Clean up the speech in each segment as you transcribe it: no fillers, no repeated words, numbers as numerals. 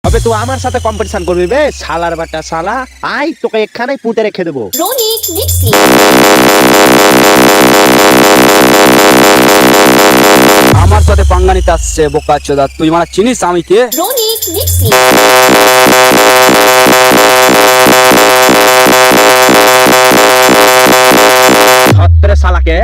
তবে তুই আমার সাথে কম্পিটিশন করবি বে শালার বাটা শালা। আই তোকে এখানেই পুঁতে রেখে দেবো। Ronic Mixing. আমার সাথে পাঙ্গা নিতে আসছে বোকা চোদা, তুই মানে চিনিস আমি কে? Ronic Mixing. ধত্রে শালাকে।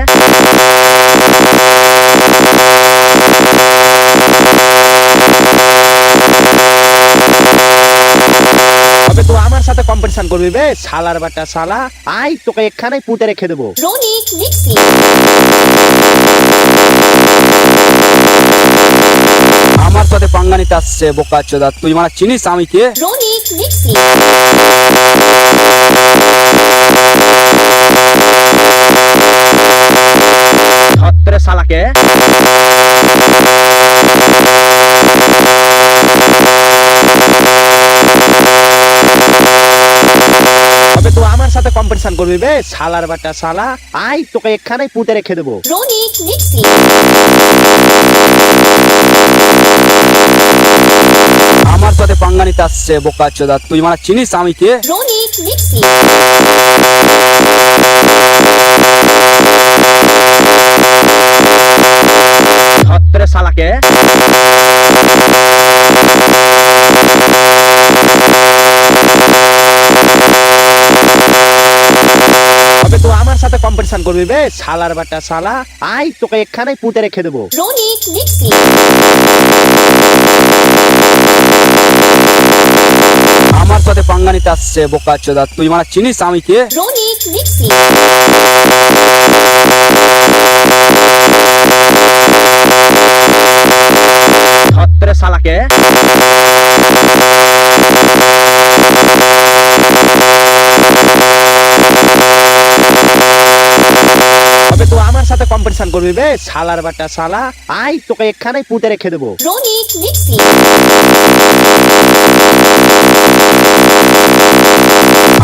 তবে তুই আমার সাথে কম্পিটিশন করবি বে শালার বাটা শালা। আই তোকে এখানেই পুঁতে রেখে দেবো। Ronic Mixing. আমার সাথে পাঙ্গা নিতে আসছে বোকা চোদা, তুই মানে চিনিস আমি কে? Ronic Mixing. ধত্রে শালাকে। তবে তুই আমার সাথে কম্পিটিশন করবি বে শালার বাটা শালা। আই তোকে এখানেই পুঁতে রেখে দেবো। Ronic Mixing. আমার সাথে পাঙ্গা নিতে আসছে বোকা চোদা, তুই মানে চিনিস আমি কে? Ronic Mixing. ধত্রে শালাকে। তবে তুই আমার সাথে কম্পিটিশন করবি বে শালার বাটা শালা। আই তোকে এখানেই পুঁতে রেখে দেবো। Ronic Mixing. আমার সাথে পাঙ্গা নিতে আসছে বোকা চোদা, তুই মানে চিনিস আমি কে? Ronic Mixing. ধত্রে শালাকে। তবে তুই আমার সাথে কম্পিটিশন করবি বে শালার বাটা শালা। আই তোকে এখানেই পুঁতে রেখে দেবো। Ronic Mixing.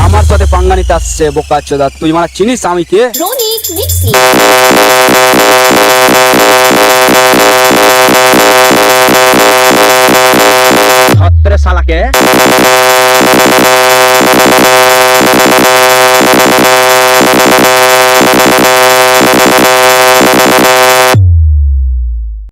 আমার সাথে পাঙ্গা নিতে আসছে বোকা চোদা, তুই মানে চিনিস আমি কে? Ronic Mixing. ধত্রে শালাকে।